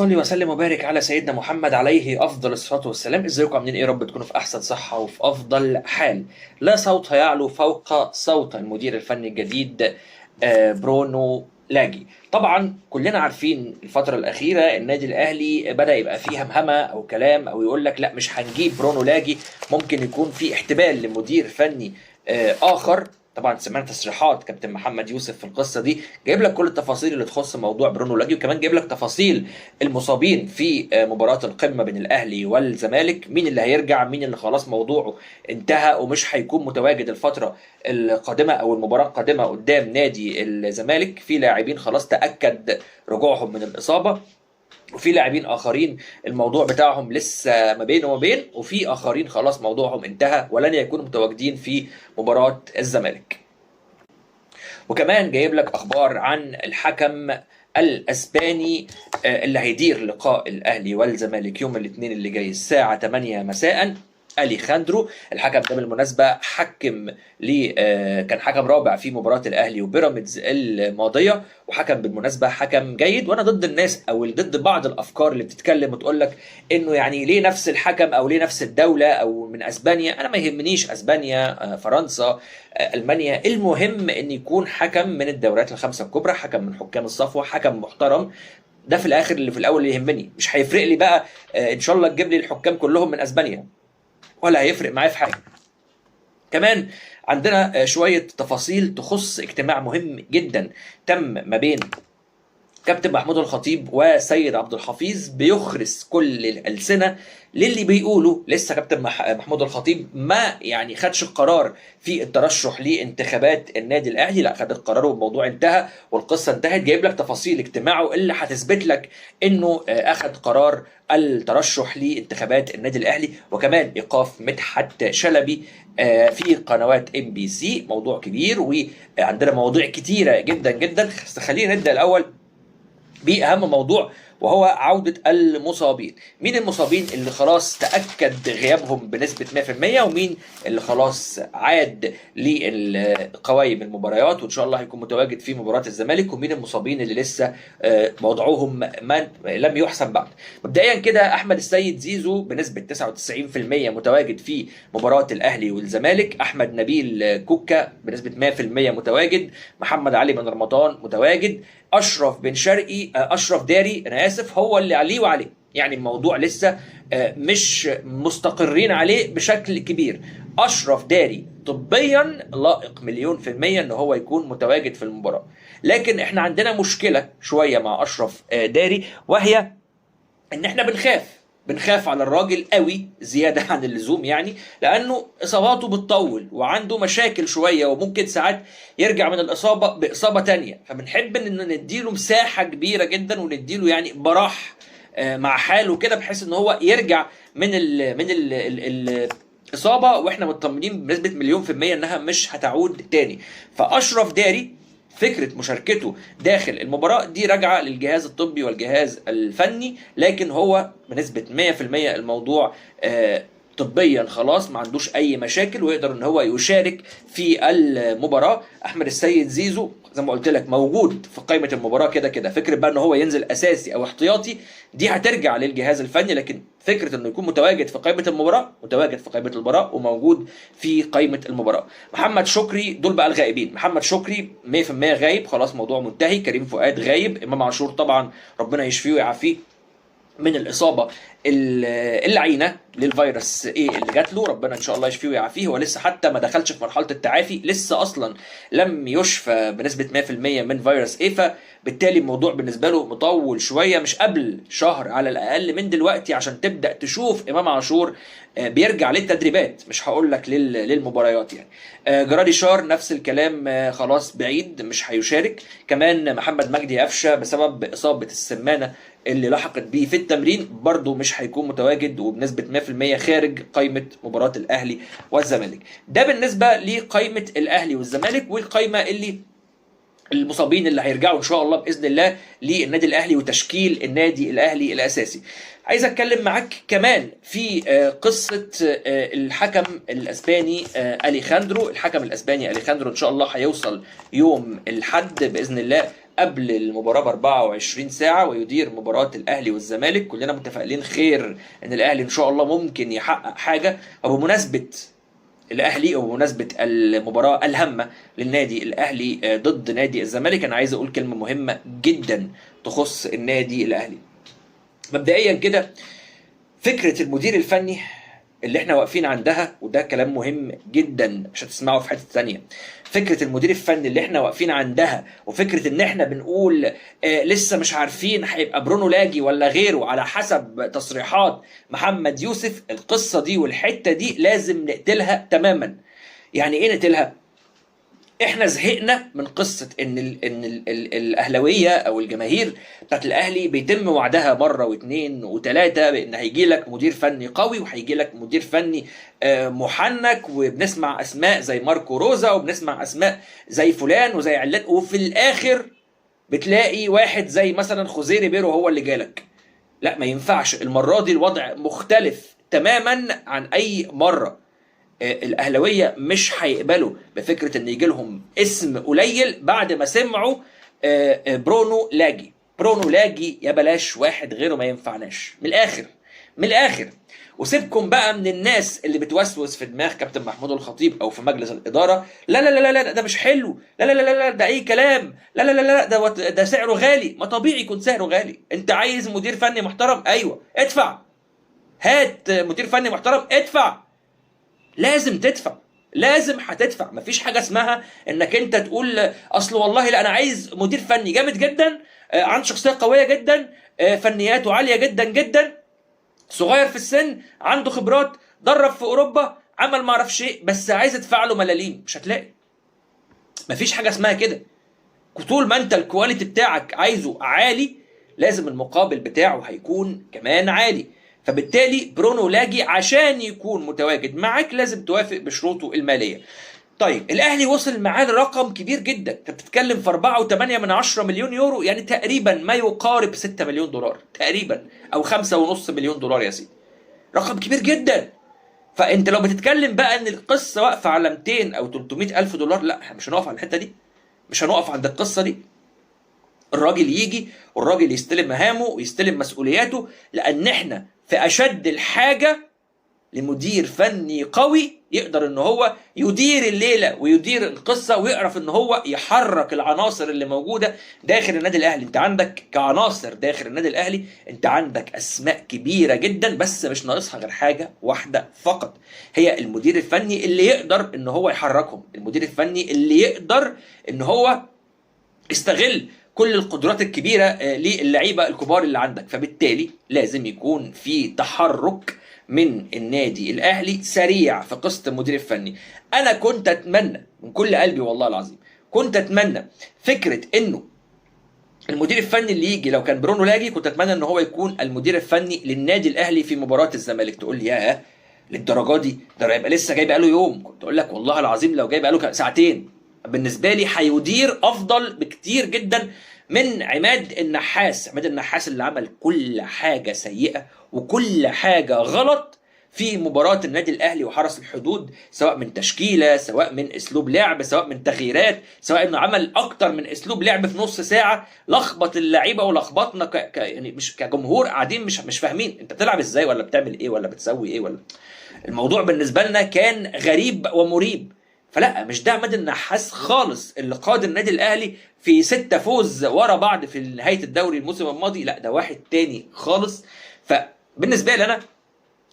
صلي وسلم وبارك على سيدنا محمد عليه افضل الصلاه والسلام. ازيكم عاملين ايه؟ رب تكونوا في احسن صحه وفي افضل حال. لا صوت يعلو فوق صوت المدير الفني الجديد برونو لاجي. طبعا كلنا عارفين الفتره الاخيره النادي الاهلي بدا يبقى فيه همهمه او كلام او يقول لك لا مش هنجيب برونو لاجي، ممكن يكون في احتمال لمدير فني اخر. طبعا سمعنا تصريحات كابتن محمد يوسف في القصه دي، جايب لك كل التفاصيل اللي تخص موضوع برونو لاجي، وكمان جايب لك تفاصيل المصابين في مباراة القمة بين الأهلي والزمالك، مين اللي هيرجع، مين اللي خلاص موضوعه انتهى ومش هيكون متواجد الفترة القادمة أو المباراة القادمة قدام نادي الزمالك. في لاعبين خلاص تأكد رجوعهم من الإصابة، وفي لاعبين آخرين الموضوع بتاعهم لسه ما بين وما بين، وفي آخرين خلاص موضوعهم انتهى ولن يكونوا متواجدين في مباراة الزمالك. وكمان جايب لك اخبار عن الحكم الاسباني اللي هيدير لقاء الاهلي والزمالك يوم الاثنين اللي جاي الساعه 8 مساء. اليخاندرو الحكم ده بالمناسبه حكم لي كان حكم رابع في مباراه الاهلي وبيراميدز الماضيه، وحكم بالمناسبه حكم جيد. وانا ضد الناس او ضد بعض الافكار اللي بتتكلم وتقول لك انه يعني ليه نفس الحكم او ليه نفس الدوله او من اسبانيا. انا ما يهمنيش اسبانيا فرنسا المانيا، المهم ان يكون حكم من الدوريات الخمسه الكبرى، حكم من حكام الصفوه، حكم محترم. ده في الاخر اللي في الاول اللي يهمني، مش هيفرق لي بقى ان شاء الله تجيب لي الحكام كلهم من اسبانيا، ولا هيفرق معايا في حاجه. كمان عندنا شويه تفاصيل تخص اجتماع مهم جدا تم ما بين كابتن محمود الخطيب وسيد عبد الحفيظ، بيخرس كل الألسنة للي بيقولوا لسه كابتن محمود الخطيب ما يعني خدش القرار في الترشح لانتخابات النادي الاهلي، لا خد القرار والموضوع انتهى والقصه انتهت. جايب لك تفاصيل اجتماعه اللي هتثبت لك انه اخد قرار الترشح لانتخابات النادي الاهلي، وكمان ايقاف مدحت شلبي في قنوات MBC. موضوع كبير وعندنا مواضيع كتيره جدا جدا. خلينا نبدا الاول بأهم موضوع، وهو عودة المصابين. مين المصابين اللي خلاص تأكد غيابهم بنسبة 100%، ومين اللي خلاص عاد لقوائم المباريات وإن شاء الله هيكون متواجد في مباراة الزمالك، ومين المصابين اللي لسه وضعهم ما لم يحسم بعد. مبدئيا كده أحمد السيد زيزو بنسبة 99% متواجد في مباراة الأهلي والزمالك، أحمد نبيل كوكا بنسبة 100% متواجد، محمد علي بن رمضان متواجد، اشرف بن شرقي اشرف داري انا اسف هو اللي عليه وعليه. يعني الموضوع لسه مش مستقرين عليه بشكل كبير. اشرف داري طبيا لائق مليون في المية ان هو يكون متواجد في المباراة، لكن احنا عندنا مشكلة شوية مع اشرف داري، وهي ان احنا بنخاف على الراجل قوي زياده عن اللزوم، يعني لانه اصاباته بتطول وعنده مشاكل شويه، وممكن ساعات يرجع من الاصابه باصابه تانية، فبنحب ان نديله مساحه كبيره جدا ونديله يعني براح مع حاله كده، بحيث ان هو يرجع من الاصابه واحنا مطمنين بنسبه مليون في الميه انها مش هتعود تاني. فاشرف داري فكرة مشاركته داخل المباراة دي راجعة للجهاز الطبي والجهاز الفني، لكن هو بنسبة 100% الموضوع طبيا خلاص ما عندوش اي مشاكل ويقدر ان هو يشارك في المباراة. احمد السيد زيزو زي ما قلت لك موجود في قائمة المباراة كده كده، فكرة بقى ان هو ينزل اساسي او احتياطي دي هترجع للجهاز الفني، لكن فكرة انه يكون متواجد في قائمة المباراة متواجد في قائمة المباراة وموجود في قائمة المباراة. محمد شكري دول بقى الغائبين، محمد شكري 100% غايب خلاص موضوع منتهي، كريم فؤاد غايب، امام عاشور طبعا ربنا يشفيه ويعافيه من الاصابه اللعينه للفيروس ايه اللي جات له، ربنا ان شاء الله يشفيه ويعافيه. هو لسه حتى ما دخلش في مرحله التعافي، لسه اصلا لم يشفى بنسبه 100% من فيروس ايه، فبالتالي الموضوع بالنسبه له مطول شويه، مش قبل شهر على الاقل من دلوقتي عشان تبدا تشوف امام عاشور بيرجع للتدريبات، مش هقول لك للمباريات يعني. جرادي شار نفس الكلام، خلاص بعيد مش هيشارك. كمان محمد مجدي قفشه بسبب اصابه السمانه اللي لحقت بيه في التمرين برضه مش هيكون متواجد وبنسبة 100% خارج قائمة مباراة الأهلي والزمالك. ده بالنسبة لقائمة الأهلي والزمالك، والقائمة اللي المصابين اللي هيرجعوا ان شاء الله باذن الله للنادي الاهلي وتشكيل النادي الاهلي الاساسي. عايز اتكلم معاك كمان في قصه الحكم الاسباني اليخاندرو. الحكم الاسباني اليخاندرو ان شاء الله هيوصل يوم الاحد باذن الله قبل المباراه ب 24 ساعه ويدير مباراه الاهلي والزمالك. كلنا متفائلين خير ان الاهلي ان شاء الله ممكن يحقق حاجه. وبمناسبه الاهلي وبمناسبه المباراه الهامه للنادي الاهلي ضد نادي الزمالك، انا عايز اقول كلمه مهمه جدا تخص النادي الاهلي. مبدئيا كده، فكره المدير الفني اللي احنا واقفين عندها، وده كلام مهم جدا مش هتسمعه في حته ثانيه. فكره المدير الفني اللي احنا واقفين عندها، وفكره ان احنا بنقول لسه مش عارفين هيبقى برونو لاجي ولا غيره على حسب تصريحات محمد يوسف، القصه دي والحته دي لازم نقتلها تماما. يعني ايه نقتلها؟ احنا زهقنا من قصه ان الاهلاويه او الجماهير بتاعت الاهلي بيتم وعدها مره واثنين وثلاثه بان هيجي لك مدير فني قوي وهيجي لك مدير فني محنك، وبنسمع اسماء زي ماركو روزا وبنسمع اسماء زي فلان وزي علان، وفي الاخر بتلاقي واحد زي مثلا خوزيه ريبيرو هو اللي جالك. لا، ما ينفعش. المره دي الوضع مختلف تماما عن اي مره. الاهلاويه مش هيقبلوا بفكره ان يجي لهم اسم قليل بعد ما سمعوا برونو لاجي. برونو لاجي يا بلاش، واحد غيره ما ينفعناش. من الاخر، من الاخر. وسيبكم بقى من الناس اللي بتوسوس في دماغ كابتن محمود الخطيب او في مجلس الاداره، لا لا لا لا ده مش حلو، لا لا لا لا ده اي كلام، لا لا لا لا ده سعره غالي. ما طبيعي يكون سعره غالي. انت عايز مدير فني محترم؟ ايوه ادفع. هات مدير فني محترم، ادفع. لازم تدفع، لازم هتدفع. مفيش حاجه اسمها انك انت تقول اصل والله لا انا عايز مدير فني جامد جدا، عنده شخصيه قويه جدا، فنياته عاليه جدا جدا، صغير في السن، عنده خبرات، درب في اوروبا، عمل ما اعرفش ايه، بس عايز ادفع له ملاليم. مش هتلاقي. مفيش حاجه اسمها كده. طول ما انت الكواليتي بتاعك عايزه عالي، لازم المقابل بتاعه هيكون كمان عالي. فبالتالي برونو لاجي عشان يكون متواجد معك لازم توافق بشروطه الماليه. طيب الاهلي وصل معاه لرقم كبير جدا. انت بتتكلم في 4.8 مليون يورو، يعني تقريبا ما يقارب 6 مليون دولار تقريبا، او 5.5 مليون دولار يا سيدي. رقم كبير جدا. فانت لو بتتكلم بقى ان القصه واقفه على 200 او 300 الف دولار، لا احنا مش هنقف على الحته دي، مش هنقف عند القصه دي. الراجل يجي والراجل يستلم مهامه ويستلم مسؤولياته، لان احنا في اشد الحاجه لمدير فني قوي يقدر ان هو يدير الليله ويدير القصه ويعرف ان هو يحرك العناصر اللي موجوده داخل النادي الاهلي. انت عندك كعناصر داخل النادي الاهلي، انت عندك اسماء كبيره جدا، بس مش ناقصها غير حاجه واحده فقط، هي المدير الفني اللي يقدر ان هو يحركهم، المدير الفني اللي يقدر ان هو يستغل كل القدرات الكبيره للعيبه الكبار اللي عندك. فبالتالي لازم يكون في تحرك من النادي الاهلي سريع في قصه المدير الفني. انا كنت اتمنى من كل قلبي والله العظيم، كنت اتمنى فكره انه المدير الفني اللي يجي لو كان برونو لاجي، كنت اتمنى ان هو يكون المدير الفني للنادي الاهلي في مباراه الزمالك. تقول لي ياه للدرجه دي؟ ده هيبقى لسه جاي بقاله يوم. كنت اقول لك والله العظيم لو جاي بقاله ساعتين بالنسبه لي هيدير افضل بكتير جدا من عماد النحاس. عماد النحاس اللي عمل كل حاجه سيئه وكل حاجه غلط في مباراة النادي الأهلي وحرس الحدود، سواء من تشكيلة، سواء من أسلوب لعب، سواء من تغييرات، سواء إنه عمل أكتر من أسلوب لعب في نص ساعة، لخبط اللعيبة ولخبطنا يعني مش كجمهور قاعدين مش فاهمين أنت بتلعب إزاي ولا بتعمل إيه ولا بتسوي إيه ولا. الموضوع بالنسبة لنا كان غريب ومريب. فلا، مش ده عماد النحاس خالص اللي قاد النادي الأهلي في 6 فوز ورا بعض في نهاية الدوري الموسم الماضي. لا، ده واحد تاني خالص. فبالنسبة لي أنا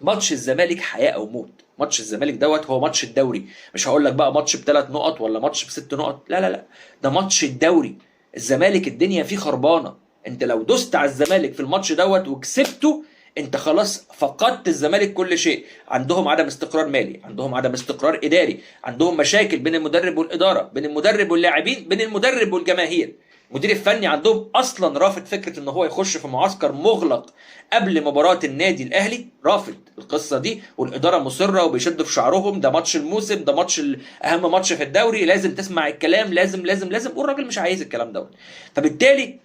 ماتش الزمالك حياه او موت. ماتش الزمالك دوت هو ماتش الدوري. مش هقول لك بقى ماتش ب3 نقط ولا ماتش ب6 نقط، لا لا لا، ده ماتش الدوري. الزمالك الدنيا فيه خربانه. انت لو دوست على الزمالك في الماتش دوت وكسبته، انت خلاص فقدت الزمالك كل شيء. عندهم عدم استقرار مالي، عندهم عدم استقرار اداري، عندهم مشاكل بين المدرب والاداره، بين المدرب واللاعبين، بين المدرب والجماهير. المدير الفني عندهم اصلا رافض فكره ان هو يخش في معسكر مغلق قبل مباراه النادي الاهلي، رافض القصه دي، والاداره مصره وبيشدوا في شعرهم. ده ماتش الموسم، ده ماتش اهم ماتش في الدوري، لازم تسمع الكلام، لازم لازم لازم، والراجل مش عايز الكلام دوت. فبالتالي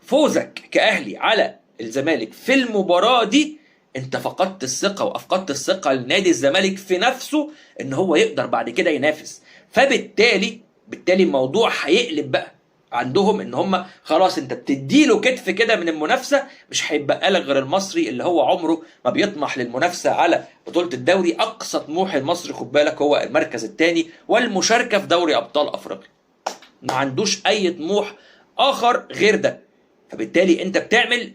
فوزك كاهلي على الزمالك في المباراه دي، انت فقدت الثقه وافقدت الثقه لنادي الزمالك في نفسه ان هو يقدر بعد كده ينافس. فبالتالي الموضوع هيقلب بقى عندهم ان هم خلاص انت بتديله كتف كده من المنافسه، مش هيبقى لك غير المصري اللي هو عمره ما بيطمح للمنافسه على بطوله الدوري. اقصى طموح المصري خد بالك هو المركز الثاني والمشاركه في دوري ابطال افريقيا، ما عندوش اي طموح اخر غير ده. فبالتالي انت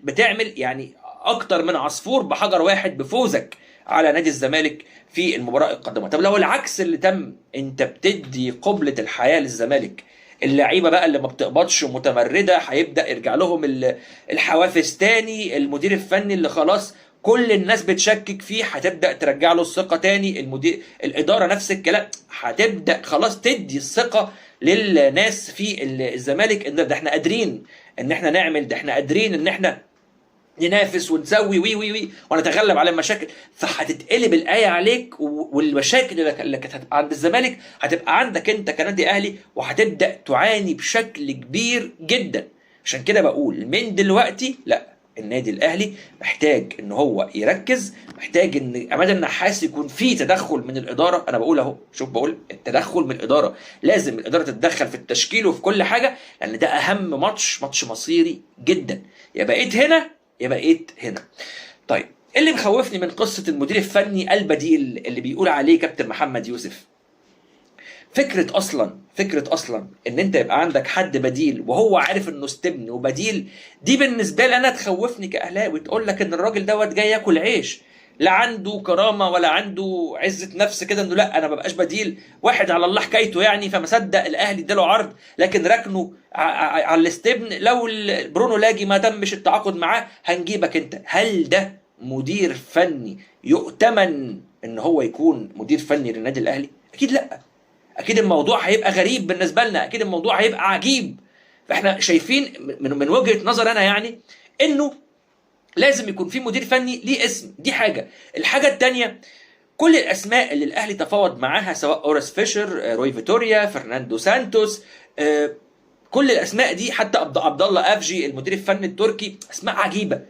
بتعمل يعني اكتر من عصفور بحجر واحد بفوزك على نادي الزمالك في المباراه القادمه. طب لو العكس اللي تم، انت بتدي قبلة الحياه للزمالك، اللعيبه بقى اللي ما بتقبضش ومتمرده هيبدا يرجع لهم الحوافز تاني، المدير الفني اللي خلاص كل الناس بتشكك فيه هتبدا ترجع له الثقه تاني، الاداره نفس الكلام، هتبدا خلاص تدي الثقه للناس في الزمالك ان ده احنا قادرين ان احنا نعمل، ده احنا قادرين ان احنا ننافس ونسوي وي وي وي ونتغلب على المشاكل. فهتتقلب الايه عليك، والمشاكل اللي كانت هتبقى عند الزمالك هتبقى عندك انت كنادي اهلي، وهتبدا تعاني بشكل كبير جدا. عشان كده بقول من دلوقتي لا، النادي الاهلي محتاج ان هو يركز، محتاج ان عماد النحاس يكون في تدخل من الاداره. انا بقول اهو، شوف بقول التدخل من الاداره، لازم الاداره تتدخل في التشكيل وفي كل حاجه، لان ده اهم ماتش مصيري جدا. يا بقيت هنا يا بقيت هنا. طيب ايه اللي مخوفني من قصه المدير الفني البديل اللي بيقول عليه كابتن محمد يوسف؟ فكره اصلا ان انت يبقى عندك حد بديل وهو عارف انه استبن وبديل، دي بالنسبه لي انا تخوفني كاهلاوي، تقول لك ان الراجل دوت جاي ياكل عيش، لا عنده كرامه ولا عنده عزه نفس كده، انه لا انا ما بقاش بديل، واحد على الله حكايته يعني، فما صدق الاهلي اداله عرض لكن ركنه على الاستبن، لو برونو لاجي ما تمش التعاقد معاه هنجيبك انت. هل ده مدير فني يؤتمن ان هو يكون مدير فني للنادي الاهلي؟ اكيد لا. اكيد الموضوع هيبقى غريب بالنسبه لنا، اكيد الموضوع هيبقى عجيب. فاحنا شايفين من وجهه نظر انا يعني انه لازم يكون في مدير فني ليه اسم، دي حاجه. الحاجه الثانيه، كل الاسماء اللي الاهلي تفاوض معاها سواء اورس فيشر، روي فيتوريا، فرناندو سانتوس، كل الاسماء دي، حتى عبد الله افجي المدير الفني التركي، اسماء عجيبه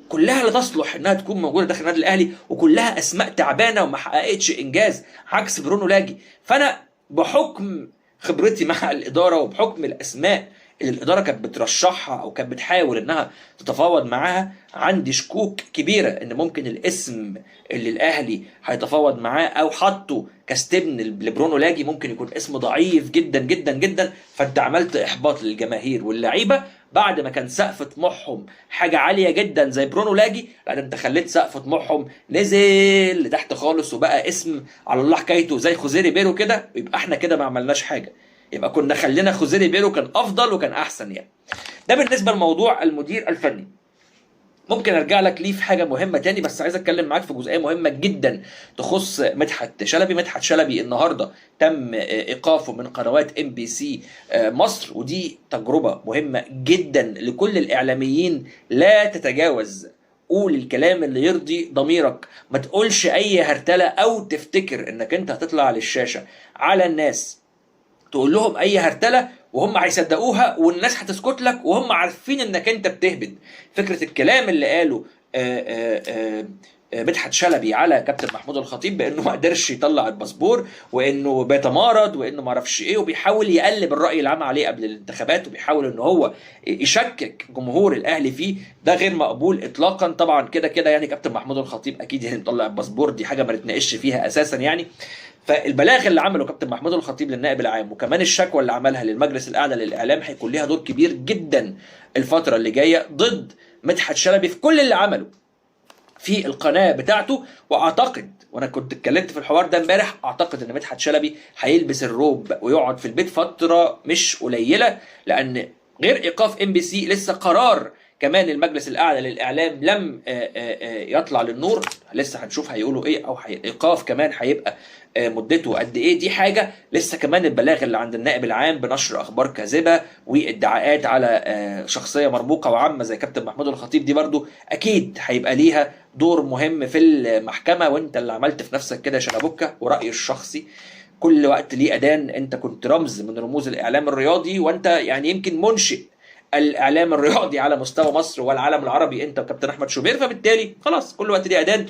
كلها لا تصلح انها تكون موجوده داخل النادي الاهلي، وكلها اسماء تعبانه وما حققتش انجاز عكس برونو لاجي. فانا بحكم خبرتي مع الاداره وبحكم الاسماء اللي الاداره كانت بترشحها او كانت بتحاول انها تتفاوض معاها، عندي شكوك كبيره ان ممكن الاسم اللي الاهلي هيتفاوض معاه او حطه كاستبن لبرونو لاجي ممكن يكون اسم ضعيف جدا جدا جدا. فانت عملت احباط للجماهير واللعيبه بعد ما كان سقف طموحهم حاجه عاليه جدا زي برونو لاجي، لا انت خليت سقف طموحهم نزل لتحت خالص وبقى اسم على الله حكايته زي خوزيري بيرو كده، يبقى احنا كده ما عملناش حاجه، يبقى كنا خلينا خوزيري بيرو كان افضل وكان احسن يعني. ده بالنسبه لموضوع المدير الفني. ممكن ارجع لك ليه في حاجه مهمه تاني، بس عايز اتكلم معاك في جزئيه مهمه جدا تخص مدحت شلبي. مدحت شلبي النهارده تم ايقافه من قنوات MBC مصر، ودي تجربه مهمه جدا لكل الاعلاميين. لا تتجاوز، قول الكلام اللي يرضي ضميرك، ما تقولش اي هرتله او تفتكر انك انت هتطلع للشاشه على الناس تقول لهم اي هرتله وهم هيصدقوها والناس هتسكت لك وهم عارفين انك انت بتهبد. فكره الكلام اللي قاله مدحت شلبي على كابتن محمود الخطيب بانه ما قدرش يطلع الباسبور وانه بيتمارض وانه ما اعرفش ايه وبيحاول يقلب الراي العام عليه قبل الانتخابات وبيحاول ان هو يشكك جمهور الاهلي فيه، ده غير مقبول اطلاقا. طبعا كده كده يعني كابتن محمود الخطيب اكيد يعني مطلع الباسبور، دي حاجه ما نتناقش فيها اساسا يعني. فالبلاغ اللي عمله كابتن محمود الخطيب للنائب العام وكمان الشكوى اللي عملها للمجلس الاعلى للاعلام هيكون ليها دور كبير جدا الفتره اللي جايه ضد مدحت شلبي في كل اللي عمله في القناه بتاعته. واعتقد، وانا كنت اتكلمت في الحوار ده امبارح، اعتقد ان مدحت شلبي هيلبس الروب ويقعد في البيت فتره مش قليله، لان غير ايقاف MBC لسه قرار كمان المجلس الاعلى للاعلام لم يطلع للنور، لسه هنشوف هيقولوا ايه، او ايقاف كمان هيبقى مدته قد ايه، دي حاجه لسه. كمان البلاغ اللي عند النائب العام بنشر اخبار كاذبه وادعاءات على شخصيه مرموقه وعامه زي كابتن محمود الخطيب، دي برضو اكيد هيبقى ليها دور مهم في المحكمه. وانت اللي عملت في نفسك كده يا شلبوكه، ورايي الشخصي كل وقت ليه اذان، انت كنت رمز من رموز الاعلام الرياضي، وانت يعني يمكن منشئ الاعلام الرياضي على مستوى مصر والعالم العربي، انت وكابتن احمد شوبير. فبالتالي خلاص كل وقت ليه اذان،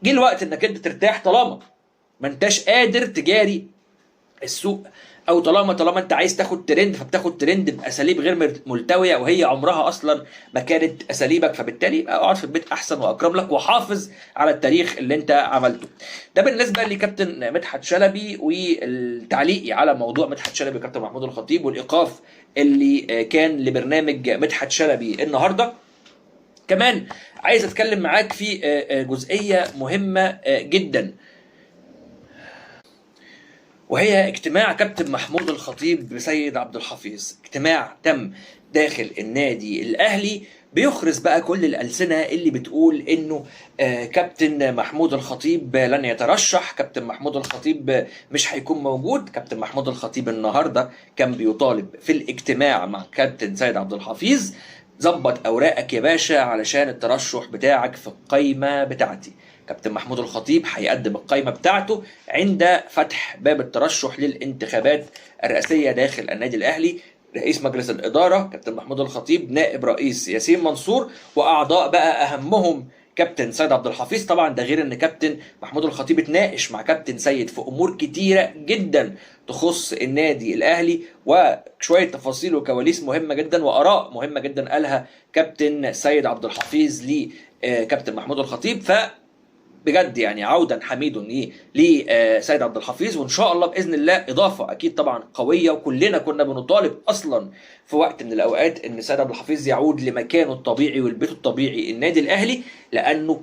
جه الوقت انك انت ترتاح طالما ما انتش قادر تجاري السوق او طالما انت عايز تاخد ترند فبتاخد ترند باساليب غير ملتويه وهي عمرها اصلا ما كانت اساليبك، فبالتالي اقعد في البيت احسن واكرم لك وحافظ على التاريخ اللي انت عملته. ده بالنسبه لكابتن مدحت شلبي والتعليقي على موضوع مدحت شلبي وكابتن محمود الخطيب والايقاف اللي كان لبرنامج مدحت شلبي النهارده. كمان عايز اتكلم معاك في جزئيه مهمه جدا، وهي اجتماع كابتن محمود الخطيب بسيد عبد الحفيظ. اجتماع تم داخل النادي الاهلي بيخرس بقى كل الألسنة اللي بتقول انه كابتن محمود الخطيب لن يترشح، كابتن محمود الخطيب مش هيكون موجود. كابتن محمود الخطيب النهارده كان بيطالب في الاجتماع مع كابتن سيد عبد الحفيظ: ظبط اوراقك يا باشا علشان الترشح بتاعك في القايمة بتاعتي. كابتن محمود الخطيب هيقدم القايمة بتاعته عند فتح باب الترشح للانتخابات الرئاسية داخل النادي الأهلي. رئيس مجلس الإدارة كابتن محمود الخطيب، نائب رئيس ياسين منصور، وأعضاء بقى أهمهم كابتن سيد عبد الحفيظ. طبعا ده غير ان كابتن محمود الخطيب اتناقش مع كابتن سيد في امور كتيره جدا تخص النادي الاهلي، وشويه تفاصيل وكواليس مهمه جدا واراء مهمه جدا قالها كابتن سيد عبد الحفيظ لكابتن محمود الخطيب. بجد يعني عودا حميد لسيد عبد الحفيظ، وان شاء الله باذن الله اضافه اكيد طبعا قويه. وكلنا كنا بنطالب اصلا في وقت من الاوقات ان سيد عبد الحفيظ يعود لمكانه الطبيعي والبيت الطبيعي النادي الاهلي، لانه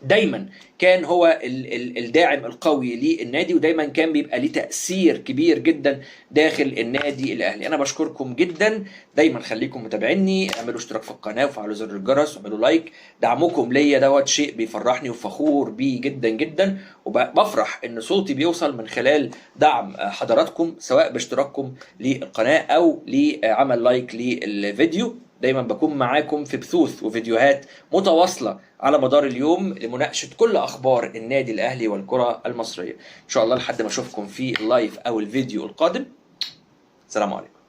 دايما كان هو الداعم القوي للنادي، ودايما كان بيبقى ليه تأثير كبير جدا داخل النادي الأهلي. أنا بشكركم جدا، دايما خليكم متابعيني، اعملوا اشتراك في القناة وفعلوا زر الجرس واعملوا لايك. دعمكم ليا دوت شيء بيفرحني وفخور بيه جدا جدا، وبفرح ان صوتي بيوصل من خلال دعم حضراتكم، سواء باشتراككم للقناة او لعمل لايك للفيديو. دايما بكون معاكم في بثوث وفيديوهات متواصلة على مدار اليوم لمناقشة كل أخبار النادي الأهلي والكرة المصرية. إن شاء الله لحد ما أشوفكم في اللايف أو الفيديو القادم. السلام عليكم.